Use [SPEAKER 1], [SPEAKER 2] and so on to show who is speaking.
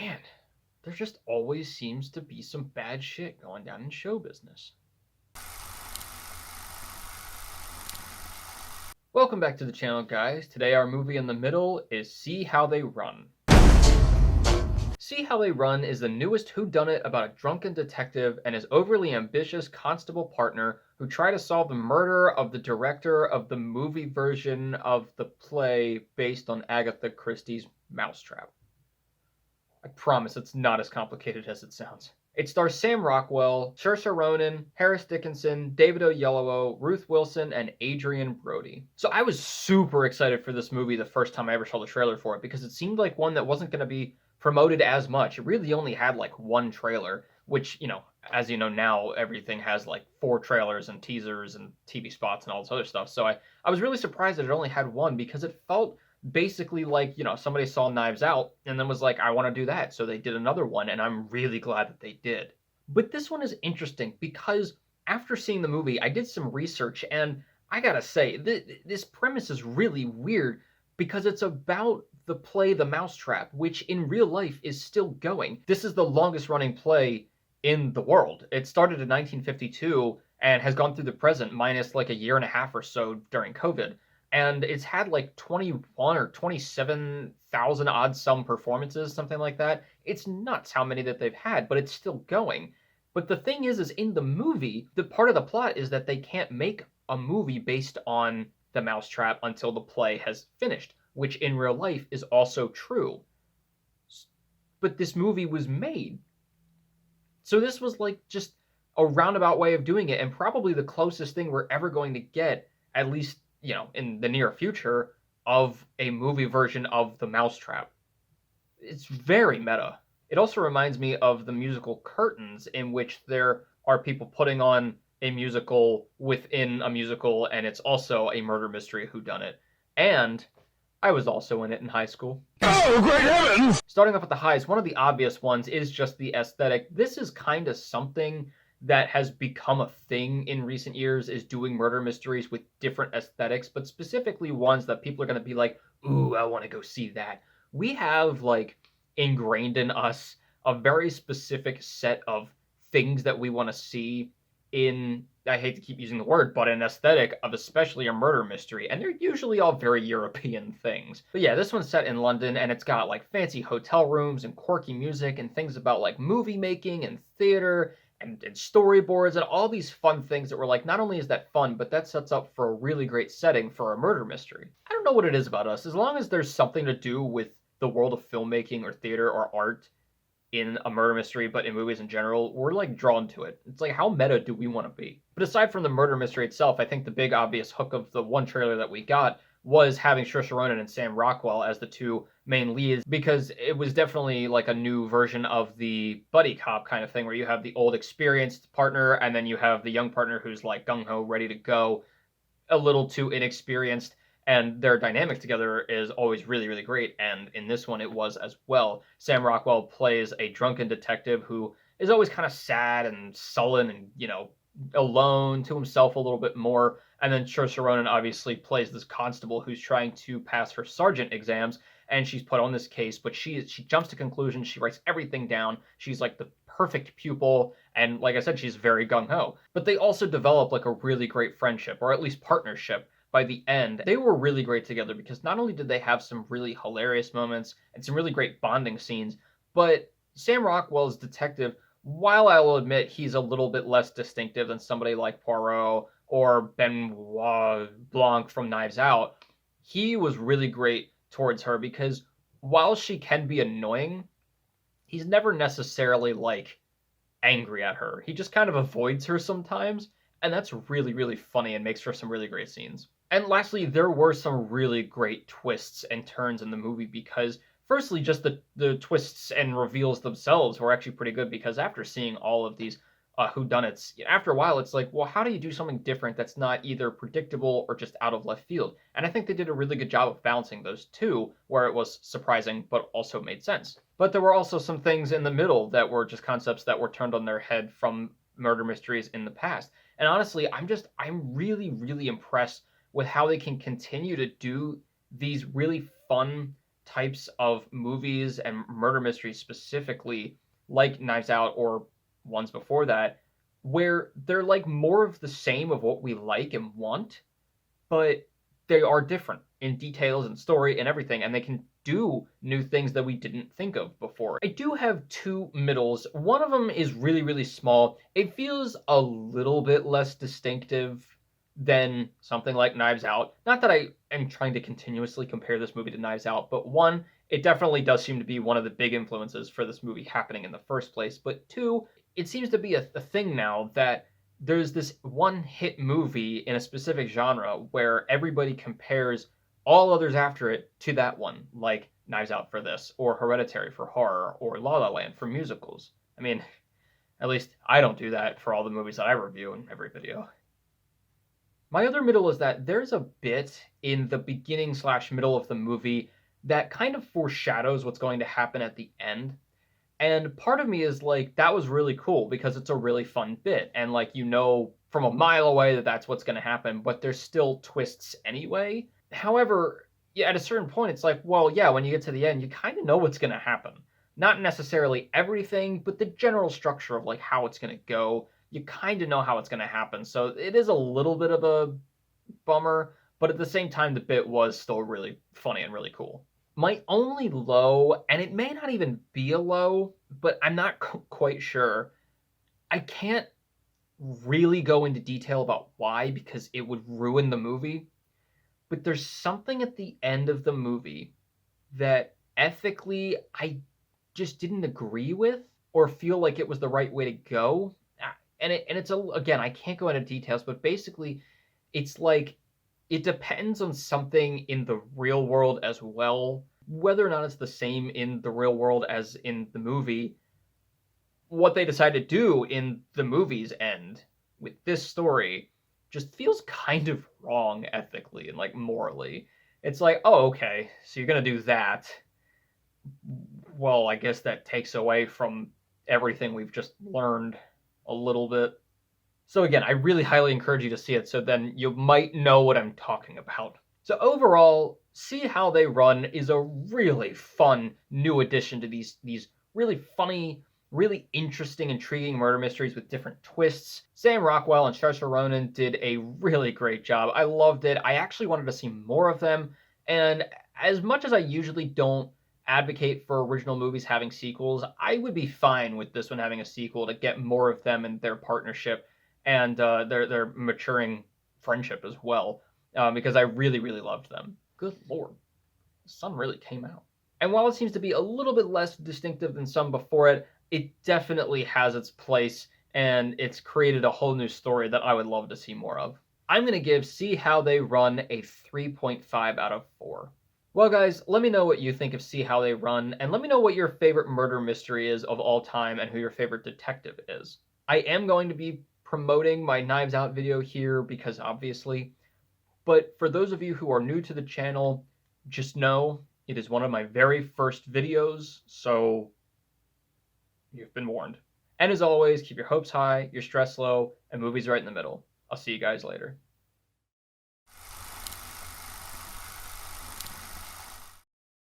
[SPEAKER 1] Man, there just always seems to be some bad shit going down in show business. Welcome back to the channel, guys. Today our movie in the middle is See How They Run. See How They Run is the newest whodunit about a drunken detective and his overly ambitious constable partner who try to solve the murder of the director of the movie version of the play based on Agatha Christie's Mousetrap. I promise it's not as complicated as it sounds. It stars Sam Rockwell, Saoirse Ronan, Harris Dickinson, David Oyelowo, Ruth Wilson, and Adrien Brody. So I was super excited for this movie the first time I ever saw the trailer for it because it seemed like one that wasn't going to be promoted as much. It really only had like one trailer, which, as you know now, everything has like 4 trailers and teasers and TV spots and all this other stuff. So I was really surprised that it only had one because it felt basically like, somebody saw Knives Out and then was like, I want to do that. So they did another one, and I'm really glad that they did. But this one is interesting because after seeing the movie, I did some research, and I gotta say, this premise is really weird because it's about the play The Mousetrap, which in real life is still going. This is the longest running play in the world. It started in 1952 and has gone through the present, minus like a year and a half or so during COVID, and it's had like 21 or 27,000 odd some performances, something like that. It's nuts how many that they've had, but it's still going. But the thing is in the movie, the part of the plot is that they can't make a movie based on the Mousetrap until the play has finished, which in real life is also true. But this movie was made. So this was like just a roundabout way of doing it, and probably the closest thing we're ever going to get, at least in the near future, of a movie version of The Mousetrap. It's very meta. It also reminds me of the musical Curtains, in which there are people putting on a musical within a musical, and it's also a murder mystery whodunit. And I was also in it in high school.
[SPEAKER 2] Oh, great heavens!
[SPEAKER 1] Starting off with the highs, one of the obvious ones is just the aesthetic. This is kind of something that has become a thing in recent years, is doing murder mysteries with different aesthetics, but specifically ones that people are going to be like, ooh, I want to go see that. We have like ingrained in us a very specific set of things that we want to see in, I hate to keep using the word, but an aesthetic of especially a murder mystery, and they're usually all very European things. But yeah, this one's set in London, and it's got like fancy hotel rooms and quirky music and things about like movie making and theater and storyboards and all these fun things that were like, not only is that fun, but that sets up for a really great setting for a murder mystery. I don't know what it is about us. As long as there's something to do with the world of filmmaking or theater or art in a murder mystery, but in movies in general, we're like drawn to it. It's like, how meta do we want to be? But aside from the murder mystery itself, I think the big obvious hook of the one trailer that we got was having Saoirse Ronan and Sam Rockwell as the two main leads, because it was definitely like a new version of the buddy cop kind of thing, where you have the old experienced partner and then you have the young partner who's like gung-ho, ready to go, a little too inexperienced, and their dynamic together is always really, really great, and in this one it was as well. Sam Rockwell plays a drunken detective who is always kind of sad and sullen and, alone to himself a little bit more. And then Saoirse Ronan obviously plays this constable who's trying to pass her sergeant exams, and she's put on this case, but she jumps to conclusions. She writes everything down. She's like the perfect pupil, and like I said, she's very gung-ho. But they also develop like a really great friendship, or at least partnership. By the end, they were really great together because not only did they have some really hilarious moments and some really great bonding scenes, but Sam Rockwell's detective, while I will admit he's a little bit less distinctive than somebody like Poirot or Benoit Blanc from Knives Out, he was really great towards her because while she can be annoying, he's never necessarily like angry at her. He just kind of avoids her sometimes, and that's really, really funny and makes for some really great scenes. And lastly, there were some really great twists and turns in the movie because, firstly, just the twists and reveals themselves were actually pretty good because after seeing all of these whodunits, after a while it's like, well, how do you do something different that's not either predictable or just out of left field? And I think they did a really good job of balancing those two, where it was surprising but also made sense. But there were also some things in the middle that were just concepts that were turned on their head from murder mysteries in the past. And honestly, I'm really, really impressed with how they can continue to do these really fun types of movies and murder mysteries specifically, like Knives Out or ones before that, where they're like more of the same of what we like and want, but they are different in details and story and everything, and they can do new things that we didn't think of before. I do have two middles. One of them is really, really small. It feels a little bit less distinctive than something like Knives Out. Not that I am trying to continuously compare this movie to Knives Out, but one, it definitely does seem to be one of the big influences for this movie happening in the first place. But two, it seems to be a thing now that there's this one hit movie in a specific genre where everybody compares all others after it to that one, like Knives Out for this, or Hereditary for horror, or La La Land for musicals. I mean, at least I don't do that for all the movies that I review in every video. My other middle is that there's a bit in the beginning slash middle of the movie that kind of foreshadows what's going to happen at the end. And part of me is like, that was really cool because it's a really fun bit. And like, you know, from a mile away that that's what's going to happen, but there's still twists anyway. However, yeah, at a certain point, it's like, well, yeah, when you get to the end, you kind of know what's going to happen. Not necessarily everything, but the general structure of like how it's going to go. You kind of know how it's going to happen. So it is a little bit of a bummer, but at the same time, the bit was still really funny and really cool. My only low, and it may not even be a low, but I'm not quite sure. I can't really go into detail about why because it would ruin the movie. But there's something at the end of the movie that ethically I just didn't agree with or feel like it was the right way to go. And it's again, I can't go into details, but basically it's like it depends on something in the real world as well. Whether or not it's the same in the real world as in the movie, what they decide to do in the movie's end with this story just feels kind of wrong ethically and like morally. It's like, oh, okay, so you're gonna do that. Well, I guess that takes away from everything we've just learned a little bit. So again, I really highly encourage you to see it so then you might know what I'm talking about. So overall, See How They Run is a really fun new addition to these really funny, really interesting, intriguing murder mysteries with different twists. Sam Rockwell and Saoirse Ronan did a really great job. I loved it. I actually wanted to see more of them. And as much as I usually don't advocate for original movies having sequels, I would be fine with this one having a sequel to get more of them and their partnership and their maturing friendship as well, because I really, really loved them. Good lord, the sun really came out. And while it seems to be a little bit less distinctive than some before it, it definitely has its place, and it's created a whole new story that I would love to see more of. I'm going to give See How They Run a 3.5 out of 4. Well, guys, let me know what you think of See How They Run, and let me know what your favorite murder mystery is of all time and who your favorite detective is. I am going to be promoting my Knives Out video here because obviously, but for those of you who are new to the channel, just know it is one of my very first videos, so you've been warned. And as always, keep your hopes high, your stress low, and movies right in the middle. I'll see you guys later.